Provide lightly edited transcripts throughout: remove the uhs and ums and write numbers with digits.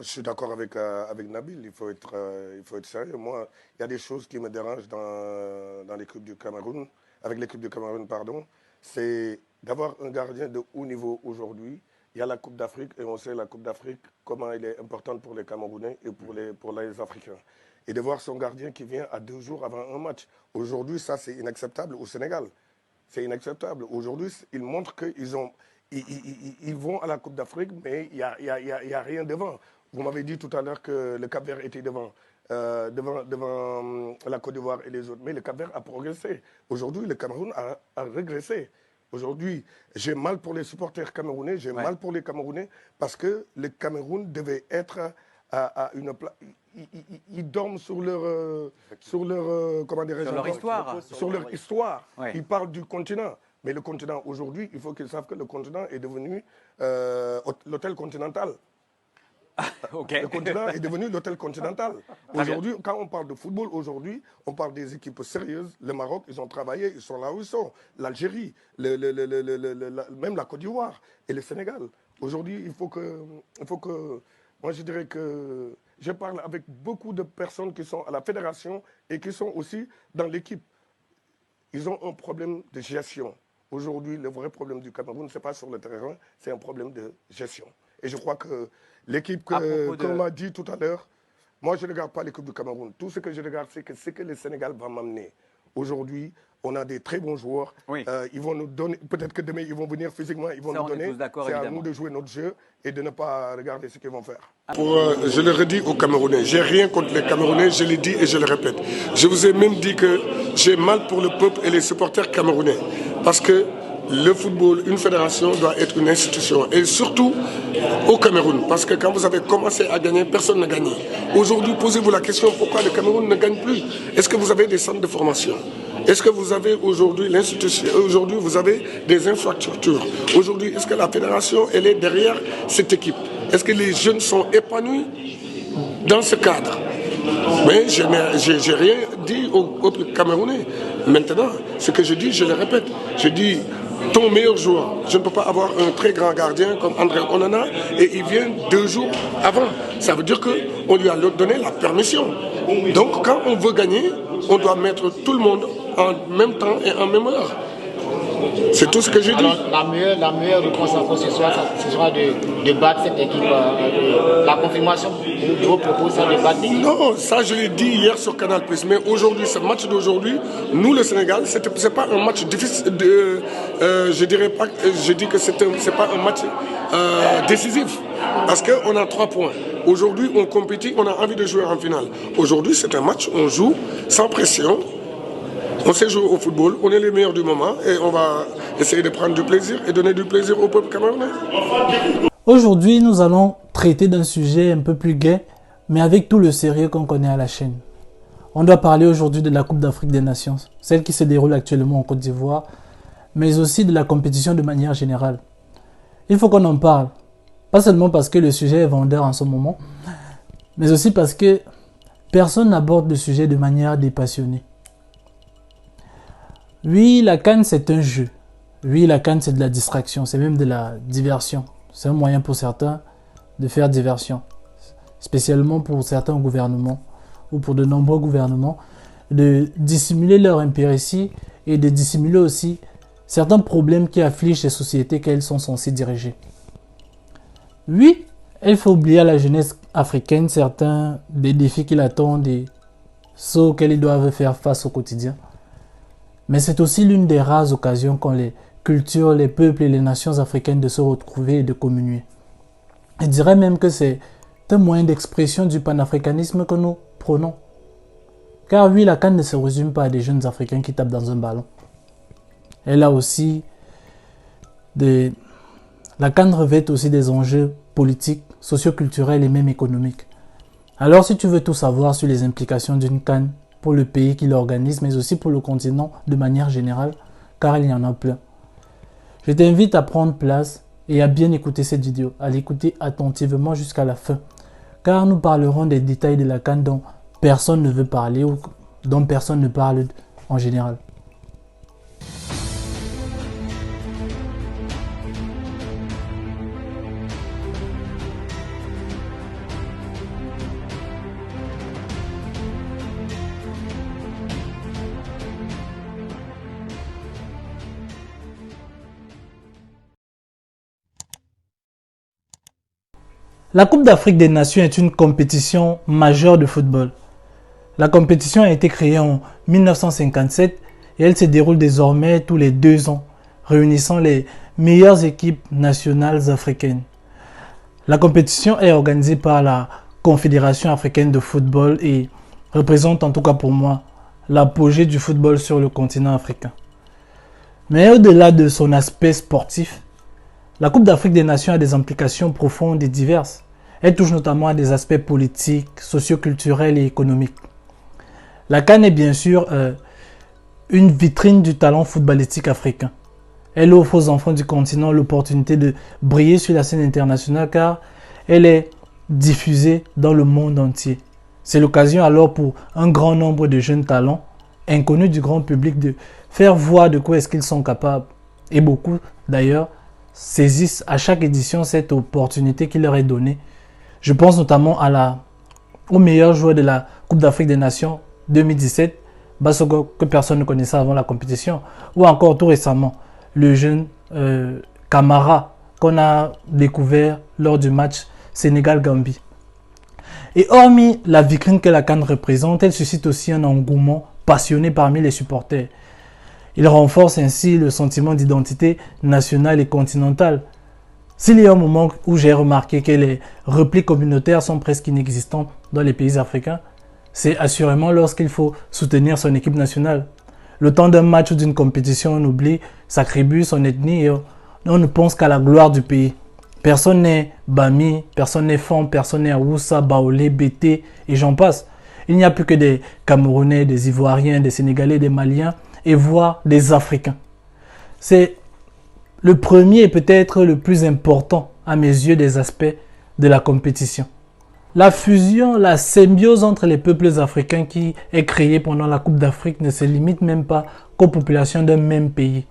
Je suis d'accord avec Nabil, il faut être sérieux. Moi, il y a des choses qui me dérangent dans l'équipe du Cameroun, avec l'équipe du Cameroun, pardon, c'est d'avoir un gardien de haut niveau aujourd'hui. Il y a la Coupe d'Afrique et on sait la Coupe d'Afrique, comment elle est importante pour les Camerounais et pour les Africains. Et de voir son gardien qui vient à 2 jours avant un match. Aujourd'hui, ça, c'est inacceptable au Sénégal. C'est inacceptable. Aujourd'hui, ils montrent qu'ils ont, ils vont à la Coupe d'Afrique, mais il y a rien devant. Vous m'avez dit tout à l'heure que le Cap-Vert était devant la Côte d'Ivoire et les autres. Mais le Cap-Vert a progressé. Aujourd'hui, le Cameroun a régressé. Aujourd'hui, j'ai mal pour les supporters camerounais, j'ai mal pour les Camerounais parce que le Cameroun devait être à une place. Ils dorment sur leur comment sur leur histoire. Sur leur histoire. Ouais. Ils parlent du continent. Mais le continent, aujourd'hui, il faut qu'ils savent que le continent est devenu l'hôtel continental. Okay. Le continent est devenu l'hôtel continental. Aujourd'hui, quand on parle de football, aujourd'hui, on parle des équipes sérieuses. Le Maroc, ils ont travaillé, ils sont là où ils sont. L'Algérie, même la Côte d'Ivoire et le Sénégal. Aujourd'hui, il faut que, moi je dirais que je parle avec beaucoup de personnes qui sont à la fédération et qui sont aussi dans l'équipe. Ils ont un problème de gestion. Aujourd'hui, le vrai problème du Cameroun, ce n'est pas sur le terrain, c'est un problème de gestion. Et je crois que l'équipe qu'on m'a dit tout à l'heure, moi je ne regarde pas l'équipe du Cameroun. Tout ce que je regarde, c'est ce que le Sénégal va m'amener. Aujourd'hui, on a des très bons joueurs. Oui. Ils vont nous donner, peut-être que demain ils vont venir physiquement, ils vont nous donner. C'est à nous de jouer notre jeu et de ne pas regarder ce qu'ils vont faire. Je le redis aux Camerounais, j'ai rien contre les Camerounais, je l'ai dit et je le répète. Je vous ai même dit que j'ai mal pour le peuple et les supporters camerounais. Parce que le football, une fédération doit être une institution. Et surtout au Cameroun. Parce que quand vous avez commencé à gagner, personne n'a gagné. Aujourd'hui, posez-vous la question pourquoi le Cameroun ne gagne plus. Est-ce que vous avez des centres de formation? Est-ce que vous avez aujourd'hui l'institution? Aujourd'hui, vous avez des infrastructures. Aujourd'hui, est-ce que la fédération, elle est derrière cette équipe? Est-ce que les jeunes sont épanouis dans ce cadre? Mais je n'ai rien dit aux Camerounais. Maintenant, ce que je dis, je le répète. Je dis, ton meilleur joueur, je ne peux pas avoir un très grand gardien comme André Onana et il vient 2 jours avant. Ça veut dire qu'on lui a donné la permission. Donc quand on veut gagner, on doit mettre tout le monde en même temps et en même heure. C'est tout ce que j'ai dit. Alors, la meilleure réponse à ce soir, ce sera de battre cette équipe. La confirmation de vos propos, c'est de battre. Non, ça je l'ai dit hier sur Canal+. Mais aujourd'hui, ce match d'aujourd'hui, nous le Sénégal, c'est pas un match difficile. Je dirais pas. Je dis que c'est pas un match décisif. Parce qu'on a 3 points. Aujourd'hui, on compétit, on a envie de jouer en finale. Aujourd'hui, c'est un match, on joue sans pression. On sait jouer au football, on est les meilleurs du moment et on va essayer de prendre du plaisir et donner du plaisir au peuple camerounais. Aujourd'hui, nous allons traiter d'un sujet un peu plus gai, mais avec tout le sérieux qu'on connaît à la chaîne. On doit parler aujourd'hui de la Coupe d'Afrique des Nations, celle qui se déroule actuellement en Côte d'Ivoire, mais aussi de la compétition de manière générale. Il faut qu'on en parle, pas seulement parce que le sujet est vendeur en ce moment, mais aussi parce que personne n'aborde le sujet de manière dépassionnée. Oui, la CAN c'est un jeu. Oui, la CAN c'est de la distraction, c'est même de la diversion. C'est un moyen pour certains de faire diversion. Spécialement pour certains gouvernements, ou pour de nombreux gouvernements, de dissimuler leur impéritie et de dissimuler aussi certains problèmes qui affligent les sociétés qu'elles sont censées diriger. Oui, il faut oublier à la jeunesse africaine certains des défis qui l'attendent et ceux auxquels ils doivent faire face au quotidien. Mais c'est aussi l'une des rares occasions qu'ont les cultures, les peuples et les nations africaines de se retrouver et de communier. Je dirais même que c'est un moyen d'expression du panafricanisme que nous prenons. Car oui, la CAN ne se résume pas à des jeunes Africains qui tapent dans un ballon. Elle a aussi La CAN revêt aussi des enjeux politiques, socio-culturels et même économiques. Alors si tu veux tout savoir sur les implications d'une CAN pour le pays qui l'organise, mais aussi pour le continent de manière générale, car il y en a plein. Je t'invite à prendre place et à bien écouter cette vidéo, à l'écouter attentivement jusqu'à la fin, car nous parlerons des détails de la CAN dont personne ne veut parler ou dont personne ne parle en général. La Coupe d'Afrique des Nations est une compétition majeure de football. La compétition a été créée en 1957 et elle se déroule désormais tous les 2 ans, réunissant les meilleures équipes nationales africaines. La compétition est organisée par la Confédération africaine de football et représente, en tout cas pour moi, l'apogée du football sur le continent africain. Mais au-delà de son aspect sportif, la Coupe d'Afrique des Nations a des implications profondes et diverses. Elle touche notamment à des aspects politiques, socioculturels et économiques. La CAN est bien sûr une vitrine du talent footballistique africain. Elle offre aux enfants du continent l'opportunité de briller sur la scène internationale car elle est diffusée dans le monde entier. C'est l'occasion alors pour un grand nombre de jeunes talents, inconnus du grand public, de faire voir de quoi est-ce qu'ils sont capables. Et beaucoup d'ailleurs saisissent à chaque édition cette opportunité qui leur est donnée. Je pense notamment au meilleur joueur de la Coupe d'Afrique des Nations 2017, Bassoko, que personne ne connaissait avant la compétition, ou encore tout récemment, le jeune Camara qu'on a découvert lors du match Sénégal-Gambie. Et hormis la vitrine que la CAN représente, elle suscite aussi un engouement passionné parmi les supporters. Il renforce ainsi le sentiment d'identité nationale et continentale. S'il y a un moment où j'ai remarqué que les replis communautaires sont presque inexistants dans les pays africains, c'est assurément lorsqu'il faut soutenir son équipe nationale. Le temps d'un match ou d'une compétition, on oublie sa tribu, son ethnie et on ne pense qu'à la gloire du pays. Personne n'est Bami, personne n'est Fon, personne n'est Awoussa, Baolé, Bété et j'en passe. Il n'y a plus que des Camerounais, des Ivoiriens, des Sénégalais, des Maliens et voire des Africains. C'est le premier et peut-être le plus important à mes yeux des aspects de la compétition. La fusion, la symbiose entre les peuples africains qui est créée pendant la Coupe d'Afrique ne se limite même pas qu'aux populations d'un même pays.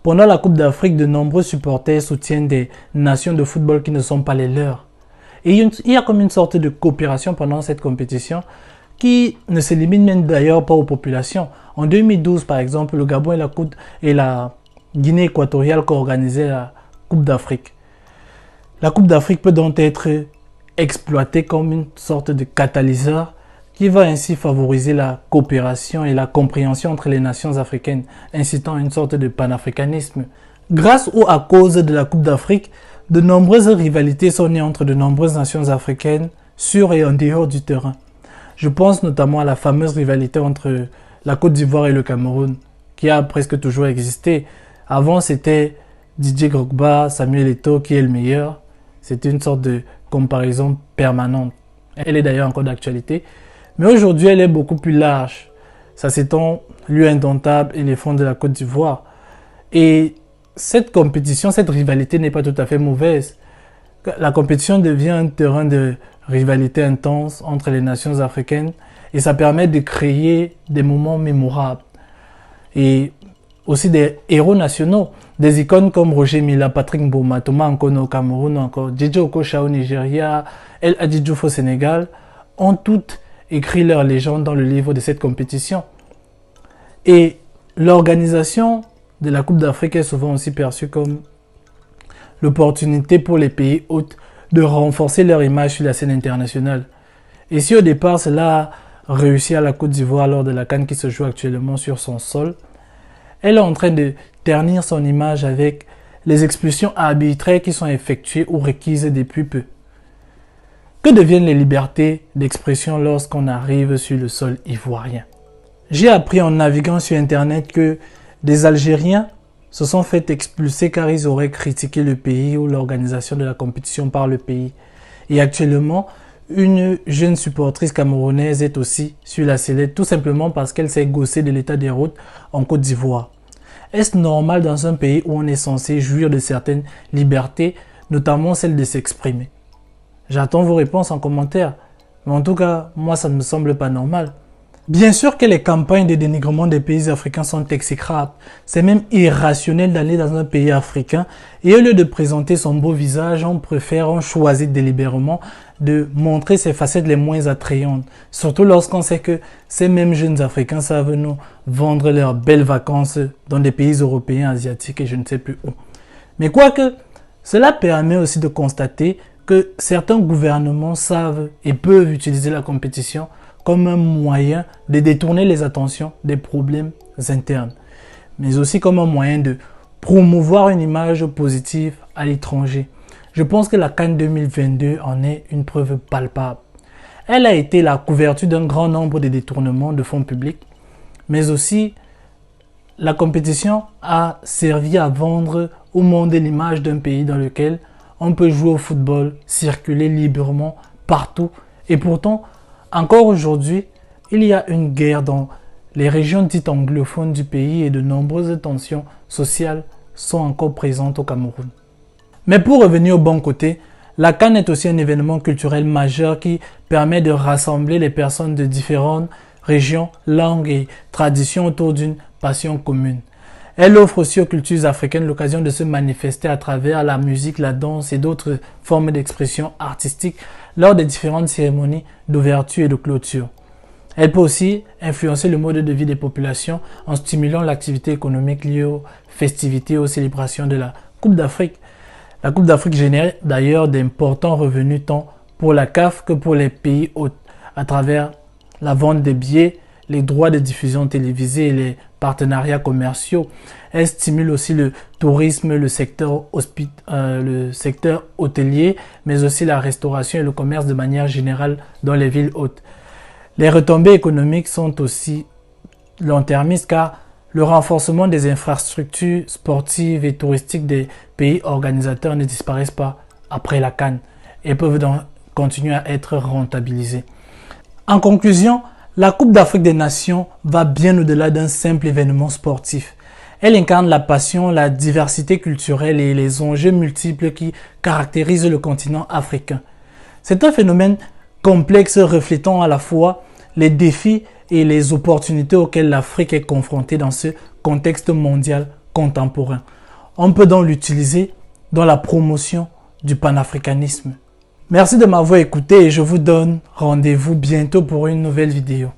Pendant la Coupe d'Afrique, de nombreux supporters soutiennent des nations de football qui ne sont pas les leurs. Et il y a comme une sorte de coopération pendant cette compétition qui ne se limite même d'ailleurs pas aux populations. En 2012, par exemple, le Gabon et la Guinée équatoriale qui organisaient la Coupe d'Afrique. La Coupe d'Afrique peut donc être exploitée comme une sorte de catalyseur qui va ainsi favoriser la coopération et la compréhension entre les nations africaines, incitant à une sorte de panafricanisme. Grâce ou à cause de la Coupe d'Afrique, de nombreuses rivalités sont nées entre de nombreuses nations africaines sur et en dehors du terrain. Je pense notamment à la fameuse rivalité entre la Côte d'Ivoire et le Cameroun, qui a presque toujours existé. Avant, c'était Didier Drogba, Samuel Eto'o qui est le meilleur. C'était une sorte de comparaison permanente. Elle est d'ailleurs encore d'actualité. Mais aujourd'hui, elle est beaucoup plus large. Ça s'étend lieu indomptable, éléphant de la Côte d'Ivoire. Et cette compétition, cette rivalité n'est pas tout à fait mauvaise. La compétition devient un terrain de rivalité intense entre les nations africaines et ça permet de créer des moments mémorables. Et aussi des héros nationaux, des icônes comme Roger Mila, Patrick Mboma, Thomas Nkono au Cameroun, encore Djedje Okocha au Nigeria, El Hadji Diouf au Sénégal, ont toutes écrit leur légende dans le livre de cette compétition. Et l'organisation de la Coupe d'Afrique est souvent aussi perçue comme l'opportunité pour les pays hôtes de renforcer leur image sur la scène internationale. Et si au départ cela a réussi à la Côte d'Ivoire lors de la CAN qui se joue actuellement sur son sol, elle est en train de ternir son image avec les expulsions arbitraires qui sont effectuées ou requises depuis peu. Que deviennent les libertés d'expression lorsqu'on arrive sur le sol ivoirien? J'ai appris en naviguant sur Internet que des Algériens se sont fait expulser car ils auraient critiqué le pays ou l'organisation de la compétition par le pays. Et actuellement, une jeune supportrice camerounaise est aussi sur la sellette tout simplement parce qu'elle s'est gaussée de l'état des routes en Côte d'Ivoire. Est-ce normal dans un pays où on est censé jouir de certaines libertés, notamment celle de s'exprimer? J'attends vos réponses en commentaire, mais en tout cas, moi ça ne me semble pas normal. Bien sûr que les campagnes de dénigrement des pays africains sont exécrables. C'est même irrationnel d'aller dans un pays africain et au lieu de présenter son beau visage, on choisit délibérément de montrer ses facettes les moins attrayantes. Surtout lorsqu'on sait que ces mêmes jeunes africains savent nous vendre leurs belles vacances dans des pays européens, asiatiques et je ne sais plus où. Mais quoique, cela permet aussi de constater que certains gouvernements savent et peuvent utiliser la compétition comme un moyen de détourner les attentions des problèmes internes, mais aussi comme un moyen de promouvoir une image positive à l'étranger. Je pense que la CAN 2022 en est une preuve palpable. Elle a été la couverture d'un grand nombre de détournements de fonds publics, mais aussi la compétition a servi à vendre au monde l'image d'un pays dans lequel on peut jouer au football, circuler librement partout. Et pourtant, encore aujourd'hui, il y a une guerre dans les régions dites anglophones du pays et de nombreuses tensions sociales sont encore présentes au Cameroun. Mais pour revenir au bon côté, la CAN est aussi un événement culturel majeur qui permet de rassembler les personnes de différentes régions, langues et traditions autour d'une passion commune. Elle offre aussi aux cultures africaines l'occasion de se manifester à travers la musique, la danse et d'autres formes d'expression artistique lors des différentes cérémonies d'ouverture et de clôture. Elle peut aussi influencer le mode de vie des populations en stimulant l'activité économique liée aux festivités et aux célébrations de la Coupe d'Afrique. La Coupe d'Afrique génère d'ailleurs d'importants revenus tant pour la CAF que pour les pays hôtes à travers la vente des billets, les droits de diffusion télévisée et les partenariats commerciaux. Elle stimule aussi le tourisme, le secteur hôtelier, mais aussi la restauration et le commerce de manière générale dans les villes hautes. Les retombées économiques sont aussi long-termistes car le renforcement des infrastructures sportives et touristiques des pays organisateurs ne disparaissent pas après la CAN et peuvent donc continuer à être rentabilisés. En conclusion, la Coupe d'Afrique des Nations va bien au-delà d'un simple événement sportif. Elle incarne la passion, la diversité culturelle et les enjeux multiples qui caractérisent le continent africain. C'est un phénomène complexe reflétant à la fois les défis et les opportunités auxquelles l'Afrique est confrontée dans ce contexte mondial contemporain. On peut donc l'utiliser dans la promotion du panafricanisme. Merci de m'avoir écouté et je vous donne rendez-vous bientôt pour une nouvelle vidéo.